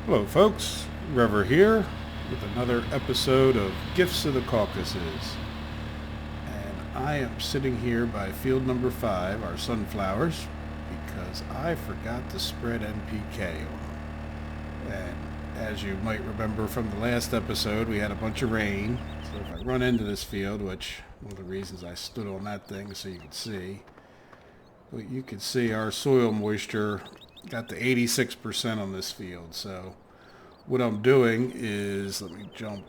Hello folks, Rever here with another episode of Gifts of the Caucasus. And I am sitting here by field number 5, our sunflowers, because I forgot to spread NPK on them. And as you might remember from the last episode, we had a bunch of rain. So if I run into this field, which one of the reasons I stood on that thing so you could see, but you can see our soil moisture got to 86% on this field. So what I'm doing is, let me jump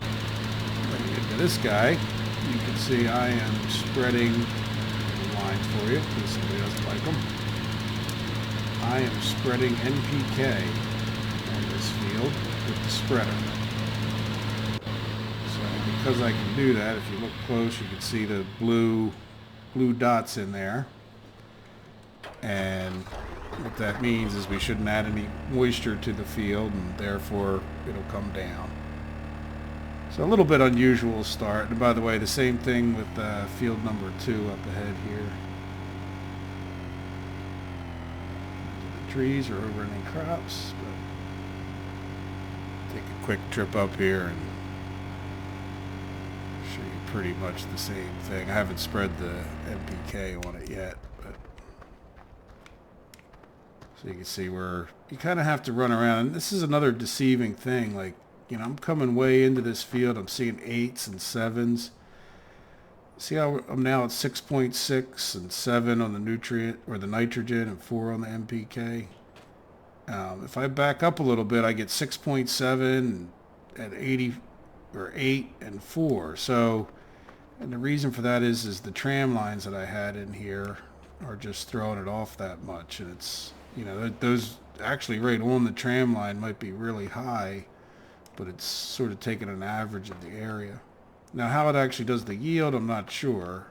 right into this guy. You can see I am spreading the lines for you because somebody doesn't like them. I am spreading NPK on this field with the spreader. So because I can do that, if you look close, you can see the blue dots in there. And what that means is we shouldn't add any moisture to the field, and therefore it'll come down. So a little bit unusual start. And by the way, the same thing with field number 2 up ahead here. The trees are overrunning crops, but take a quick trip up here and show you pretty much the same thing. I haven't spread the NPK on it yet, but so you can see where you kind of have to run around. And this is another deceiving thing. Like, you know, I'm coming way into this field. I'm seeing 8s and 7s. See how I'm now at 6.6 and 7 on the nutrient or the nitrogen and 4 on the NPK. If I back up a little bit, I get 6.7 at 80 or 8 and 4. So, and the reason for that is the tram lines that I had in here are just throwing it off that much. And it's, you know, those actually right on the tram line might be really high, but it's sort of taking an average of the area. Now, how it actually does the yield, I'm not sure.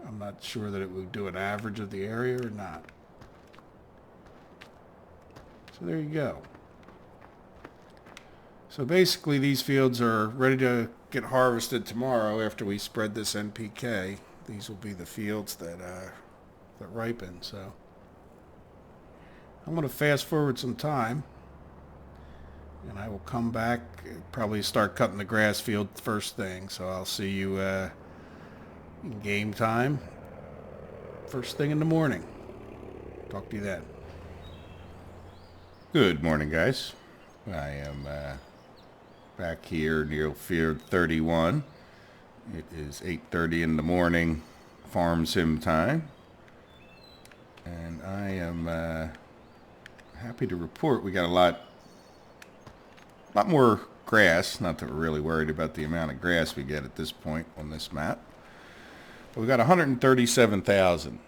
I'm not sure that it would do an average of the area or not. So there you go. So basically these fields are ready to get harvested tomorrow after we spread this NPK. These will be the fields that ripen. So I'm going to fast forward some time, and I will come back, probably start cutting the grass field first thing. So I'll see you in game time first thing in the morning. Talk to you then. Good morning, guys. I am back here near field 31. It is 8:30 in the morning, farm sim time, and I am happy to report we got a lot more grass. Not that we're really worried about the amount of grass we get at this point on this map, but we got 137,000.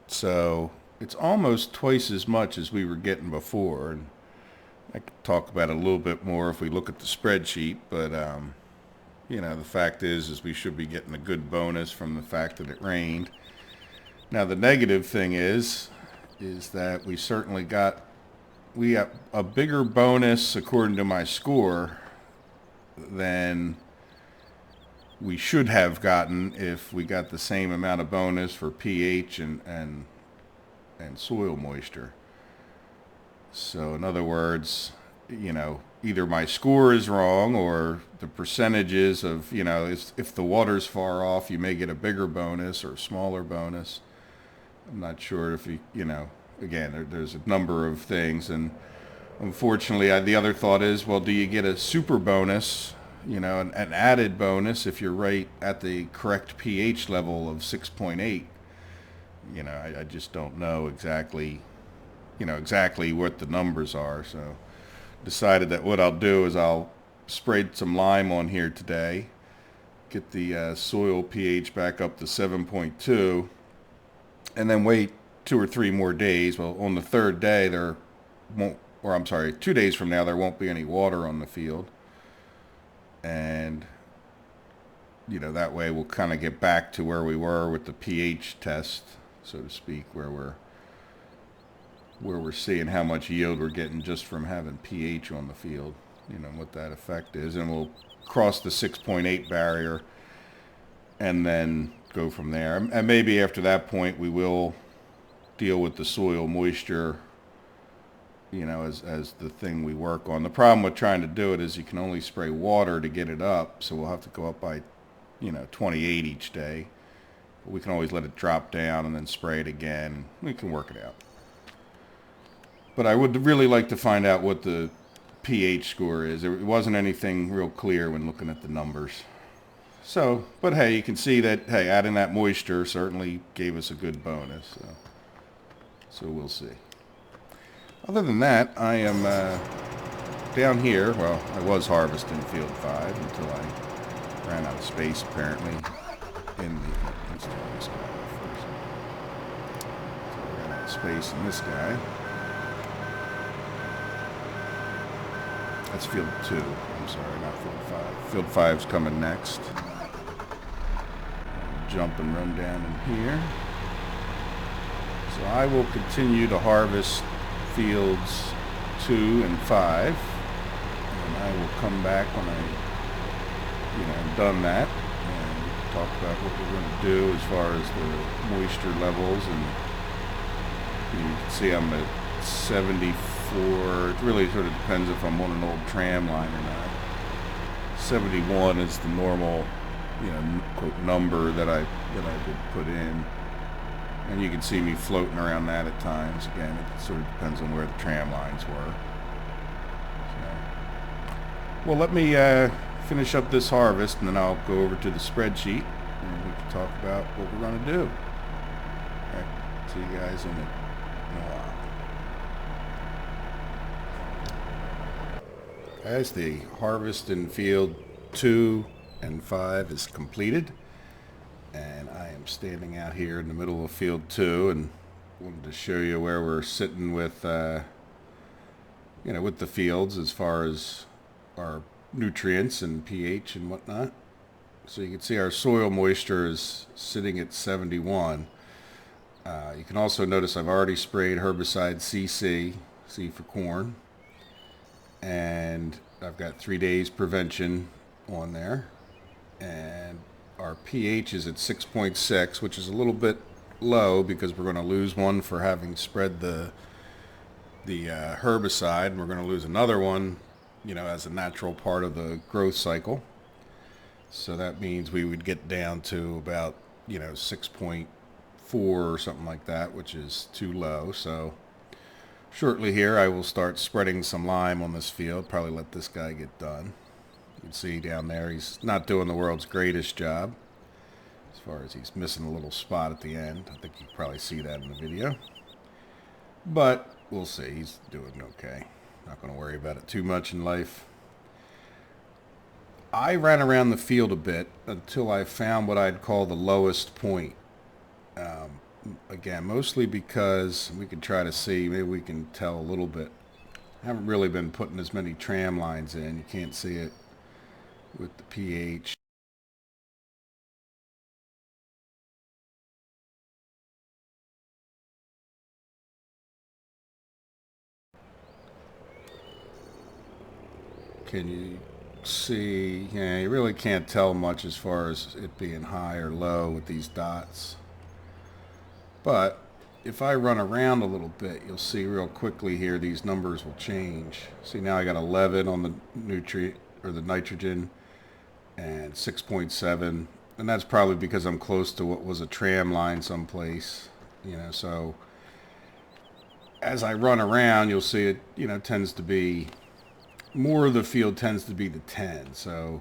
So it's almost twice as much as we were getting before. And I could talk about it a little bit more if we look at the spreadsheet, but you know, the fact is we should be getting a good bonus from the fact that it rained. Now the negative thing is that we got a bigger bonus according to my score than we should have gotten if we got the same amount of bonus for pH and soil moisture. So in other words, you know, either my score is wrong or the percentages of, you know, if the water's far off, you may get a bigger bonus or a smaller bonus. I'm not sure if you know, again, there's a number of things. And unfortunately, the other thought is, well, do you get a super bonus, you know, an added bonus if you're right at the correct pH level of 6.8? You know, I just don't know exactly what the numbers are. So decided that what I'll do is I'll spray some lime on here today, get the soil pH back up to 7.2, and then wait 2 or 3 more days. Well, on the 3rd day there won't, or I'm sorry, 2 days from now there won't be any water on the field. And, you know, that way we'll kind of get back to where we were with the pH test, so to speak, where we're seeing how much yield we're getting just from having pH on the field, you know, what that effect is. And we'll cross the 6.8 barrier and then go from there. And maybe after that point we will deal with the soil moisture as the thing we work on. The problem with trying to do it is you can only spray water to get it up, so we'll have to go up by 28 each day. But we can always let it drop down and then spray it again. We can work it out. But I would really like to find out what the pH score is. It wasn't anything real clear when looking at the numbers. So, but hey, you can see that, hey, adding that moisture certainly gave us a good bonus. So we'll see. Other than that, I am down here. Well, I was harvesting field 5 until I ran out of space, apparently, in the... Let's do this guy first. So I ran out of space in this guy. That's field 2. I'm sorry, not field 5. Field 5's coming next. Jump and run down in here. So I will continue to harvest fields 2 and 5. And I will come back when I've done that and talk about what we're going to do as far as the moisture levels. And you can see I'm at 74. It really sort of depends if I'm on an old tram line or not. 71 is the normal, quote, number that I would put in. And you can see me floating around that at times. Again, it sort of depends on where the tram lines were. So, well, let me finish up this harvest, and then I'll go over to the spreadsheet, and we can talk about what we're going to do. All right, see you guys in a while. Guys, the harvest in field 2 and 5 is completed. And I am standing out here in the middle of field 2 and wanted to show you where we're sitting with, with the fields as far as our nutrients and pH and whatnot. So you can see our soil moisture is sitting at 71. You can also notice I've already sprayed herbicide CC, C for corn. And I've got 3 days prevention on there. And our pH is at 6.6, which is a little bit low because we're going to lose one for having spread the herbicide, and we're going to lose another one, as a natural part of the growth cycle. So that means we would get down to about, 6.4 or something like that, which is too low. So shortly here I will start spreading some lime on this field, probably let this guy get done. You can see down there he's not doing the world's greatest job as far as he's missing a little spot at the end. I think you can probably see that in the video. But we'll see. He's doing okay. Not going to worry about it too much in life. I ran around the field a bit until I found what I'd call the lowest point. Again, mostly because we can try to see, maybe we can tell a little bit. I haven't really been putting as many tram lines in. You can't see it with the pH. Can you see? Yeah, you really can't tell much as far as it being high or low with these dots. But if I run around a little bit, you'll see real quickly here these numbers will change. See, now I got 11 on the nutrient or the nitrogen and 6.7, and that's probably because I'm close to what was a tram line someplace, so as I run around you'll see it tends to be more of the field tends to be the 10. So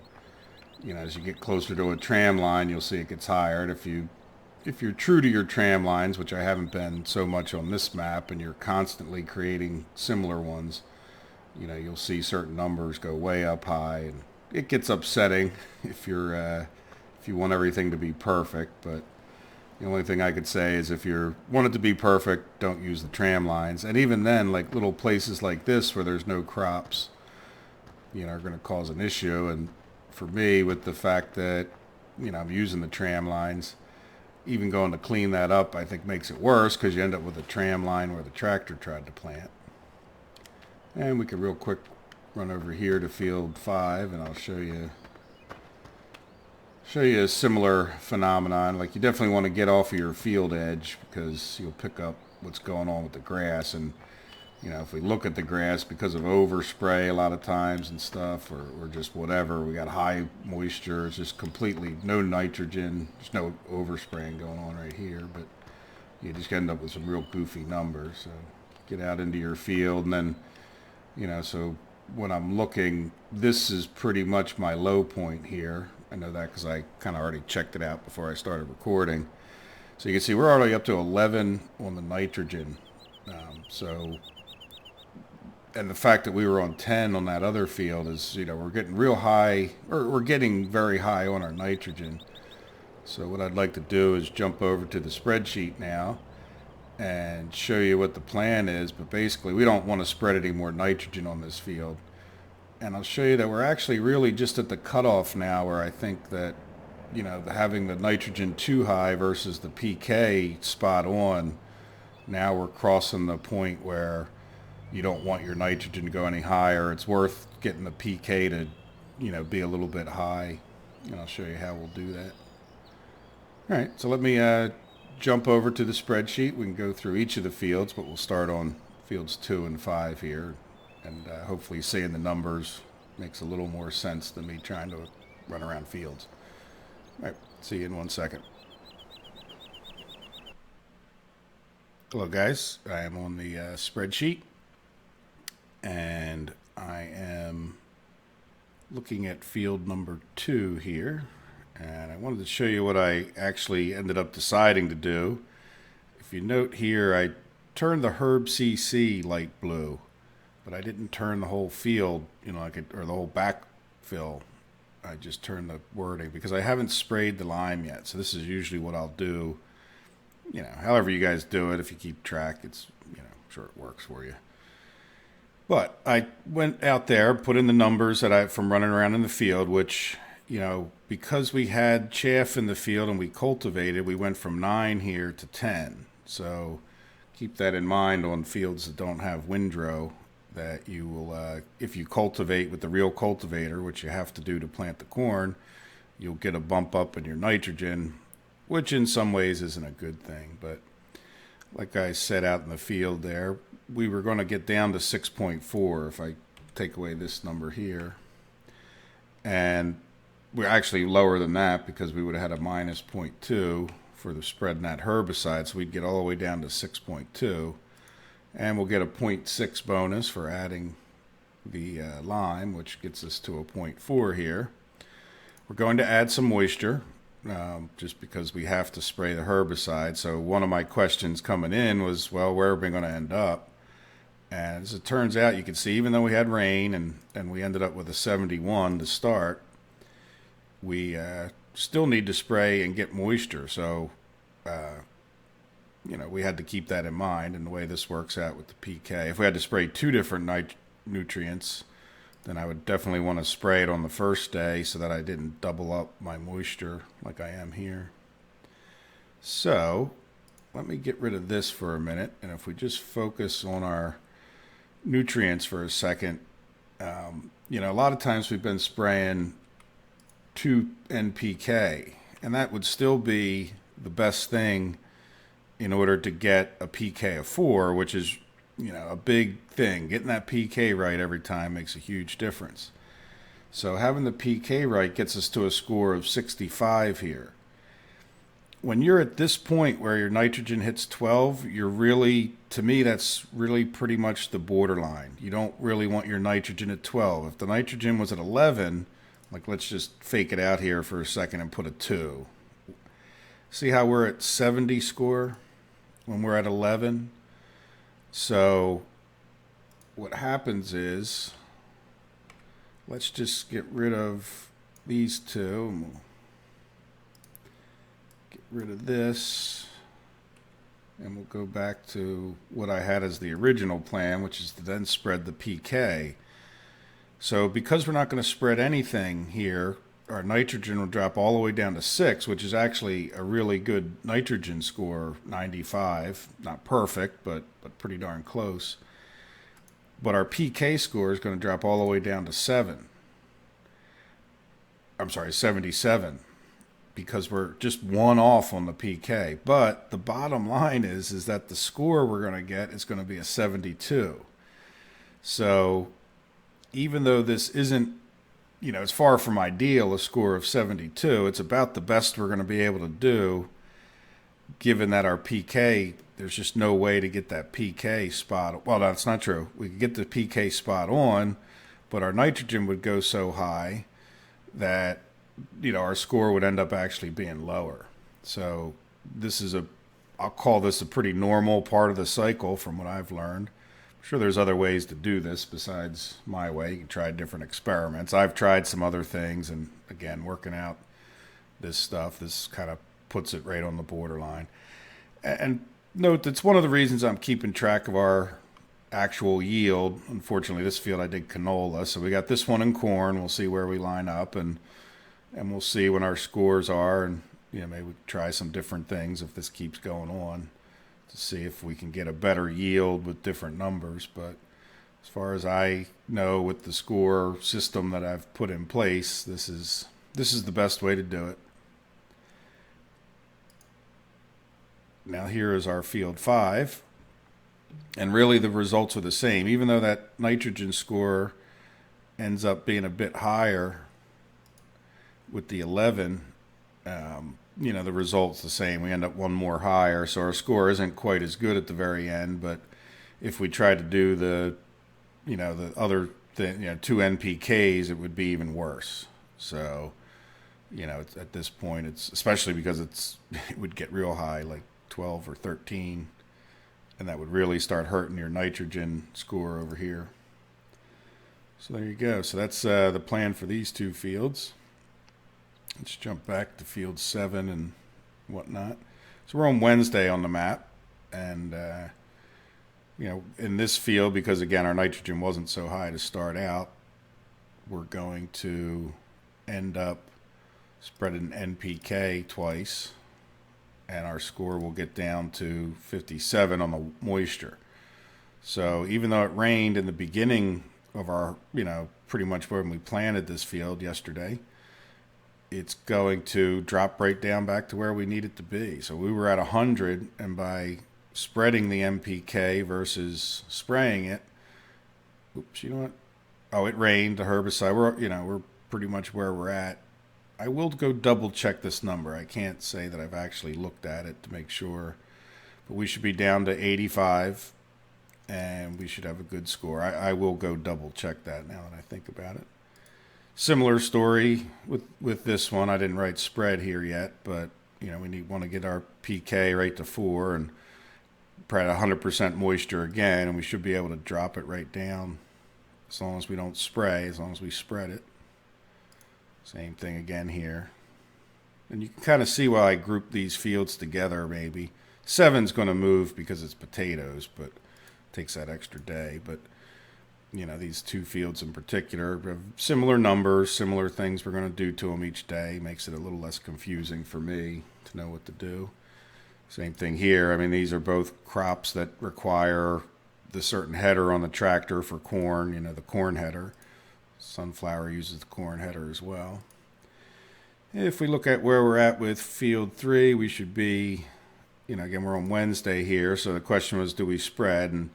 as you get closer to a tram line you'll see it gets higher, and if you're true to your tram lines, which I haven't been so much on this map, and you're constantly creating similar ones, you'll see certain numbers go way up high, and it gets upsetting if you want everything to be perfect. But the only thing I could say is if you want it to be perfect, don't use the tram lines. And even then, like little places like this where there's no crops, are going to cause an issue. And for me, with the fact that I'm using the tram lines, even going to clean that up I think makes it worse, because you end up with a tram line where the tractor tried to plant. And we can real quick run over here to field 5 and I'll show you a similar phenomenon. Like, you definitely want to get off of your field edge because you'll pick up what's going on with the grass. And if we look at the grass because of overspray a lot of times and stuff, or just whatever, we got high moisture, it's just completely no nitrogen, there's no overspraying going on right here, but you just end up with some real goofy numbers. So get out into your field, and then, so when I'm looking, this is pretty much my low point here. I know that because I kind of already checked it out before I started recording. So you can see we're already up to 11 on the nitrogen. And the fact that we were on 10 on that other field is, we're getting real high, or we're getting very high on our nitrogen. So what I'd like to do is jump over to the spreadsheet now and show you what the plan is. But basically, we don't want to spread any more nitrogen on this field. And I'll show you that we're actually really just at the cutoff now where I think that, having the nitrogen too high versus the PK spot on, now we're crossing the point where you don't want your nitrogen to go any higher. It's worth getting the PK to, be a little bit high. And I'll show you how we'll do that. All right, so let me jump over to the spreadsheet. We can go through each of the fields, but we'll start on fields 2 and 5 here. And hopefully seeing the numbers makes a little more sense than me trying to run around fields. All right, see you in 1 second. Hello guys, I am on the spreadsheet, and I am looking at field number 2 here, and I wanted to show you what I actually ended up deciding to do. If you note here, I turned the herb CC light blue, but I didn't turn the whole field, or the whole backfill. I just turned the wording because I haven't sprayed the lime yet. So this is usually what I'll do. However you guys do it, if you keep track, it's, I'm sure it works for you. But I went out there, put in the numbers that from running around in the field, which, because we had chaff in the field and we cultivated, we went from 9 here to 10. So keep that in mind on fields that don't have windrow, that you will, if you cultivate with the real cultivator, which you have to do to plant the corn, you'll get a bump up in your nitrogen, which in some ways isn't a good thing. But like I said out in the field there, we were going to get down to 6.4 if I take away this number here. And we're actually lower than that because we would have had a minus 0.2 for the spreading that herbicide. So we'd get all the way down to 6.2. And we'll get a 0.6 bonus for adding the lime, which gets us to a 0.4 here. We're going to add some moisture. Just because we have to spray the herbicide. So one of my questions coming in was, well, where are we going to end up? And as it turns out, you can see, even though we had rain and we ended up with a 71 to start, we still need to spray and get moisture. So, we had to keep that in mind, and the way this works out with the PK. If we had to spray 2 different nutrients, then I would definitely want to spray it on the first day so that I didn't double up my moisture like I am here. So let me get rid of this for a minute. And if we just focus on our nutrients for a second, a lot of times we've been spraying 2 NPK, and that would still be the best thing in order to get a PK of 4, which is a big thing. Getting that PK right every time makes a huge difference. So having the PK right gets us to a score of 65 here. When you're at this point where your nitrogen hits 12, you're really, to me, that's really pretty much the borderline. You don't really want your nitrogen at 12. If the nitrogen was at 11, like let's just fake it out here for a second and put a 2. See how we're at 70 score when we're at 11? So what happens is, let's just get rid of these 2. And we'll get rid of this. And we'll go back to what I had as the original plan, which is to then spread the PK. So because we're not going to spread anything here, our nitrogen will drop all the way down to 6, which is actually a really good nitrogen score, 95. Not perfect, but pretty darn close. But our PK score is going to drop all the way down to 7. I'm sorry, 77, because we're just 1 off on the PK. But the bottom line is that the score we're going to get is going to be a 72. So even though this isn't, it's far from ideal, a score of 72, it's about the best we're going to be able to do, given that our PK, there's just no way to get that PK spot. Well, that's not true. We could get the PK spot on, but our nitrogen would go so high that, our score would end up actually being lower. So this is I'll call this a pretty normal part of the cycle from what I've learned. I'm sure there's other ways to do this besides my way. You can try different experiments. I've tried some other things, and again, working out this stuff, this kind of puts it right on the borderline. And note that's one of the reasons I'm keeping track of our actual yield. Unfortunately, this field I did canola, so we got this one in corn. We'll see where we line up, and we'll see when our scores are, and maybe we try some different things if this keeps going on to see if we can get a better yield with different numbers. But as far as I know, with the score system that I've put in place, this is the best way to do it. Now here is our field 5, and really the results are the same, even though that nitrogen score ends up being a bit higher with the 11. The result's the same. We end up one more higher, so our score isn't quite as good at the very end. But if we try to do the other thing, 2 NPKs, it would be even worse. So, it's, at this point, it's especially because it would get real high, like 12 or 13, and that would really start hurting your nitrogen score over here. So there you go. So that's the plan for these 2 fields. Let's jump back to field 7 and whatnot. So we're on Wednesday on the map, and in this field, because again our nitrogen wasn't so high to start out, we're going to end up spreading NPK twice, and our score will get down to 57 on the moisture. So even though it rained in the beginning of our, pretty much when we planted this field yesterday, it's going to drop right down back to where we need it to be. So we were at 100, and by spreading the NPK versus spraying it, oops, you know what? Oh, it rained, the herbicide. We're pretty much where we're at. I will go double check this number. I can't say that I've actually looked at it to make sure, but we should be down to 85, and we should have a good score. I will go double check that now that I think about it. Similar story with this one. I didn't write spread here yet, but we want to get our PK right to 4 and probably 100% moisture again, and we should be able to drop it right down as long as we don't spray, as long as we spread it. Same thing again here. And you can kind of see why I grouped these fields together maybe. 7's going to move because it's potatoes, but it takes that extra day. But these 2 fields in particular have similar numbers, similar things we're going to do to them each day. Makes it a little less confusing for me to know what to do. Same thing here. I mean, these are both crops that require the certain header on the tractor for corn, the corn header. Sunflower uses the corn header as well. If we look at where we're at with field 3, we should be, again, we're on Wednesday here. So the question was, do we spread? And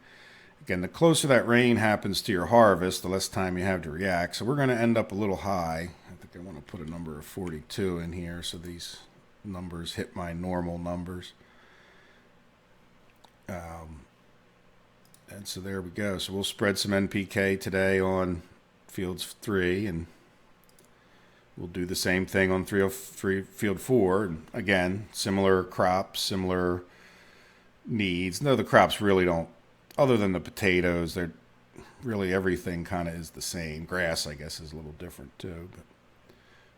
again, the closer that rain happens to your harvest, the less time you have to react. So we're going to end up a little high. I think I want to put a number of 42 in here so these numbers hit my normal numbers. And so there we go. So we'll spread some NPK today on fields 3, and we'll do the same thing on field 4. And again, similar crops, similar needs. No, the crops really don't, other than the potatoes, they're really everything kind of is the same. Grass, I guess, is a little different too, but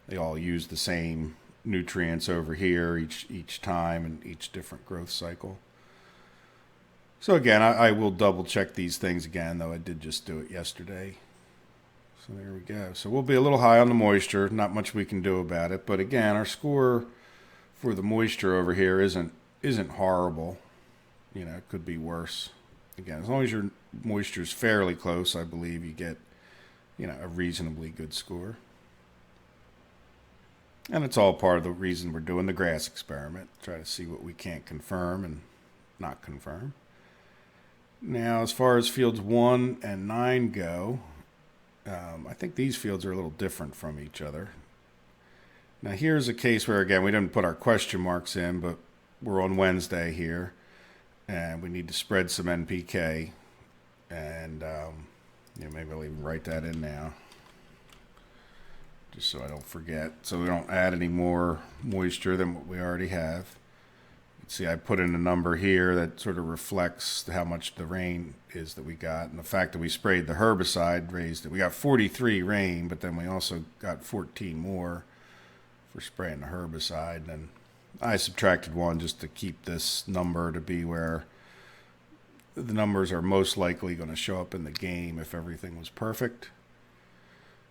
they all use the same nutrients over here each time and each different growth cycle. So again, I will double check these things again, though I did just do it yesterday. So there we go. So we'll be a little high on the moisture. Not much we can do about it. But again, our score for the moisture over here isn't horrible. It could be worse. Again, as long as your moisture is fairly close, I believe you get, a reasonably good score. And it's all part of the reason we're doing the grass experiment. Try to see what we can't confirm and not confirm. Now, as far as fields 1 and 9 go, I think these fields are a little different from each other. Now, here's a case where, again, we didn't put our question marks in, but we're on Wednesday here, and we need to spread some NPK. And maybe I'll even write that in now, just so I don't forget, so we don't add any more moisture than what we already have. See, I put in a number here that sort of reflects how much the rain is that we got, and the fact that we sprayed the herbicide raised it. We got 43 rain, but then we also got 14 more for spraying the herbicide, and I subtracted 1 just to keep this number to be where the numbers are most likely going to show up in the game if everything was perfect.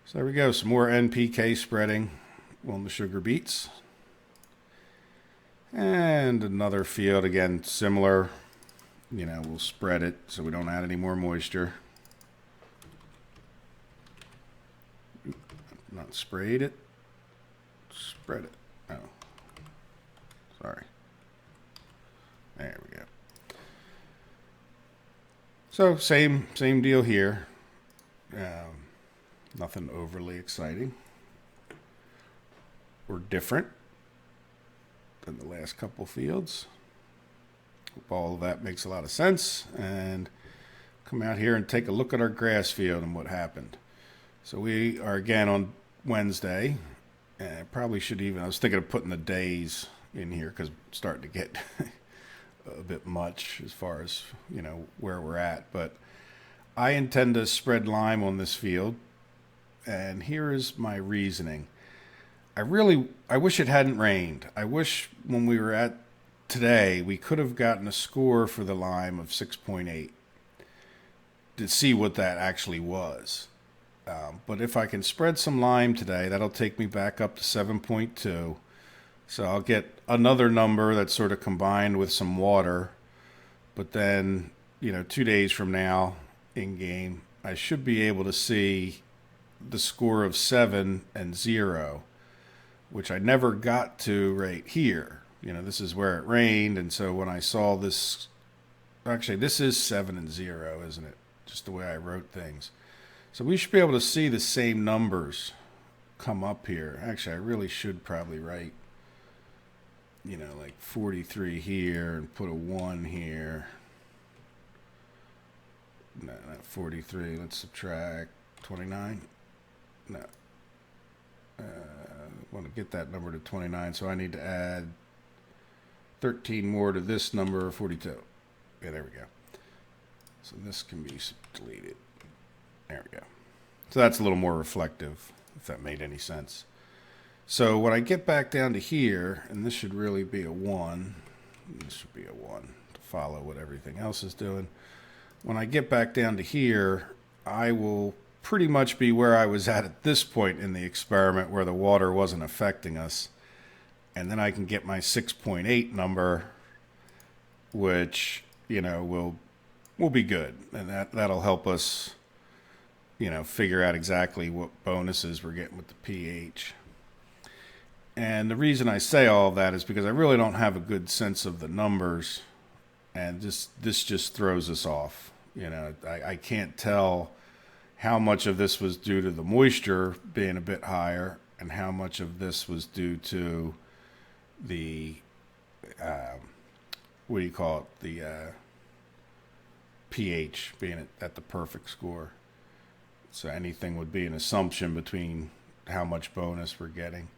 So there we go, some more NPK spreading on the sugar beets. And another field, again, similar. We'll spread it so we don't add any more moisture. Not sprayed it. Spread it. Oh. Sorry. There we go. So, same deal here. Nothing overly exciting or different than the last couple fields. Hope all of that makes a lot of sense. And come out here and take a look at our grass field and what happened. So we are again on Wednesday. And I probably should I was thinking of putting the days in here because it's starting to get a bit much as far as, where we're at. But I intend to spread lime on this field. And here is my reasoning. I wish it hadn't rained. I wish when we were at today, we could have gotten a score for the lime of 6.8 to see what that actually was. But if I can spread some lime today, that'll take me back up to 7.2. So I'll get another number that's sort of combined with some water. But then, 2 days from now in game, I should be able to see the score of 7 and 0. Which I never got to right here. This is where it rained, and so when I saw this, actually this is 7 and 0, isn't it? Just the way I wrote things. So we should be able to see the same numbers come up here. Actually, I really should probably write, like 43 here and put a 1 here. No, not 43. Let's subtract 29. No. I want to get that number to 29, so I need to add 13 more to this number, 42. Yeah, there we go. So this can be deleted. There we go. So that's a little more reflective, if that made any sense. So when I get back down to here, and this should really be a 1, this should be a 1 to follow what everything else is doing. When I get back down to here, I will pretty much be where I was at this point in the experiment where the water wasn't affecting us. And then I can get my 6.8 number, which, will be good. And that'll help us, figure out exactly what bonuses we're getting with the pH. And the reason I say all of that is because I really don't have a good sense of the numbers. And this just throws us off. I can't tell how much of this was due to the moisture being a bit higher and how much of this was due to the, the pH being at the perfect score. So anything would be an assumption between how much bonus we're getting.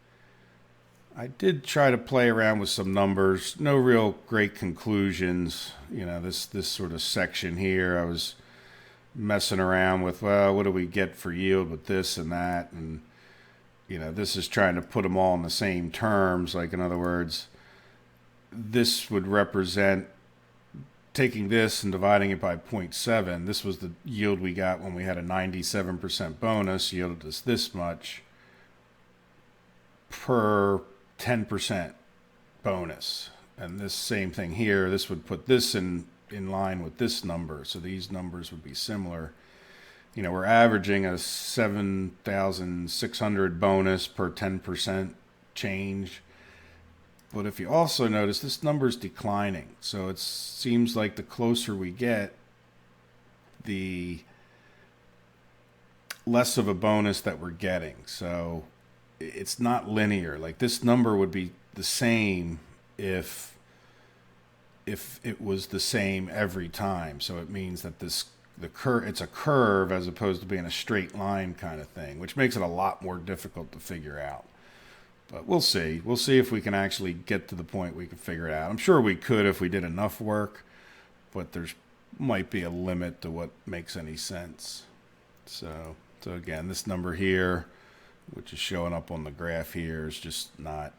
I did try to play around with some numbers, no real great conclusions. This sort of section here, I was messing around with, well, what do we get for yield with this and that? And, this is trying to put them all in the same terms. Like, in other words, this would represent taking this and dividing it by 0.7. This was the yield we got when we had a 97% bonus, yielded us this much per 10% bonus. And this same thing here, this would put this in line with this number, so these numbers would be similar. We're averaging a 7,600 bonus per 10% change. But if you also notice, this number is declining. So it seems like the closer we get, the less of a bonus that we're getting. So it's not linear. Like, this number would be the same if it was the same every time. So it means that it's a curve as opposed to being a straight line kind of thing, which makes it a lot more difficult to figure out. But we'll see. We'll see if we can actually get to the point we can figure it out. I'm sure we could if we did enough work, but there's might be a limit to what makes any sense. So again, this number here, which is showing up on the graph here, is just not,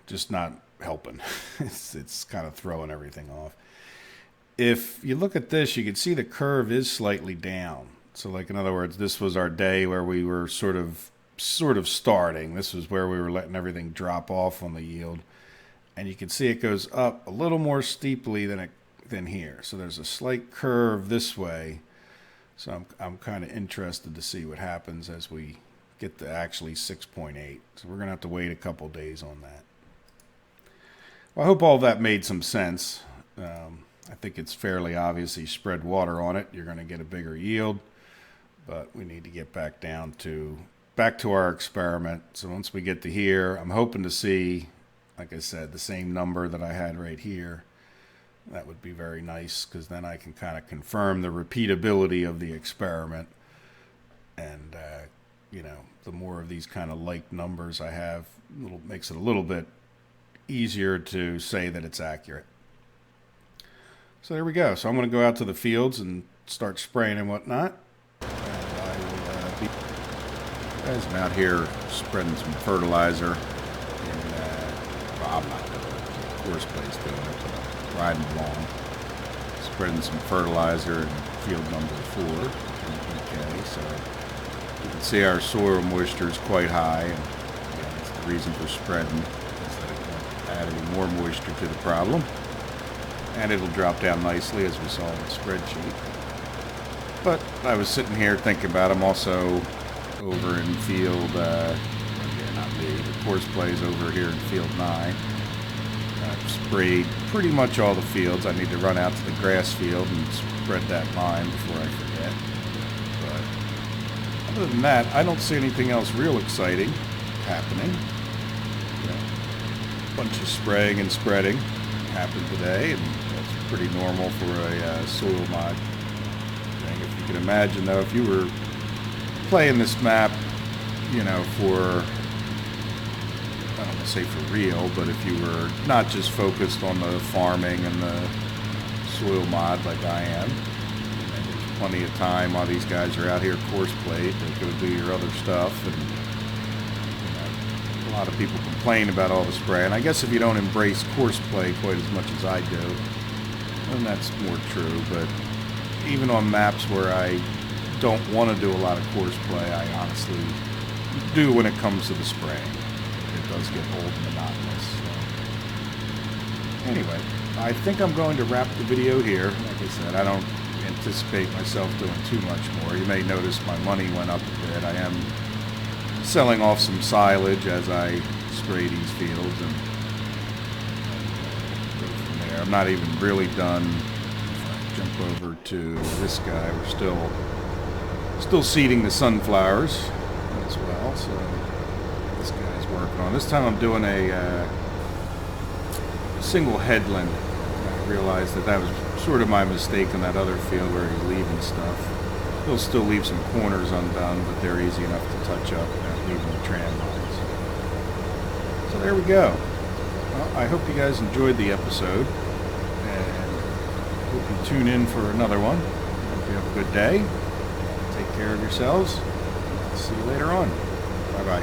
just not helping. It's kind of throwing everything off. If you look at this, you can see the curve is slightly down. So, like, in other words, this was our day where we were sort of starting. This was where we were letting everything drop off on the yield. And you can see it goes up a little more steeply than here. So there's a slight curve this way. So I'm kind of interested to see what happens as we get to actually 6.8. So we're going to have to wait a couple days on that. Well, I hope all of that made some sense. I think it's fairly obvious you spread water on it, you're going to get a bigger yield. But we need to get back to our experiment. So once we get to here, I'm hoping to see, like I said, the same number that I had right here. That would be very nice, because then I can kind of confirm the repeatability of the experiment. And, the more of these kind of like numbers I have, makes it a little bit easier to say that it's accurate. So there we go. So I'm going to go out to the fields and start spraying and whatnot. And I will guys, I'm out here spreading some fertilizer. I'm not doing it. Course play's doing it, but I'm riding along. Spreading some fertilizer in field number 4. Okay, so you can see our soil moisture is quite high, and that's the reason for spreading, is that it won't add any more moisture to the problem. And it'll drop down nicely, as we saw in the spreadsheet. But I was sitting here thinking about, I'm also over in field, not me, the course plays over here in field 9. I've sprayed pretty much all the fields. I need to run out to the grass field and spread that line before I forget. But other than that, I don't see anything else real exciting happening. A bunch of spraying and spreading happened today, and that's pretty normal for a soil mod thing. If you can imagine, though, if you were playing this map, for, I don't want to say for real, but if you were not just focused on the farming and the soil mod like I am, and there's plenty of time while these guys are out here course played to go do your other stuff. And a lot of people complain about all the spray, and I guess if you don't embrace course play quite as much as I do, then that's more true. But even on maps where I don't want to do a lot of course play, I honestly do when it comes to the spraying. It does get old and monotonous. So. Anyway, I think I'm going to wrap the video here. Like I said, I don't anticipate myself doing too much more. You may notice my money went up a bit. I am selling off some silage as I spray these fields, and go from there. I'm not even really done. If I jump over to this guy, we're still seeding the sunflowers as well, so this guy's working on. This time I'm doing a single headland. I realized that was sort of my mistake in that other field where he's leaving stuff. He'll still leave some corners undone, but they're easy enough to touch up without leaving the tram lines. So there we go. Well, I hope you guys enjoyed the episode, and hope you tune in for another one. Hope you have a good day. Take care of yourselves. See you later on. Bye-bye.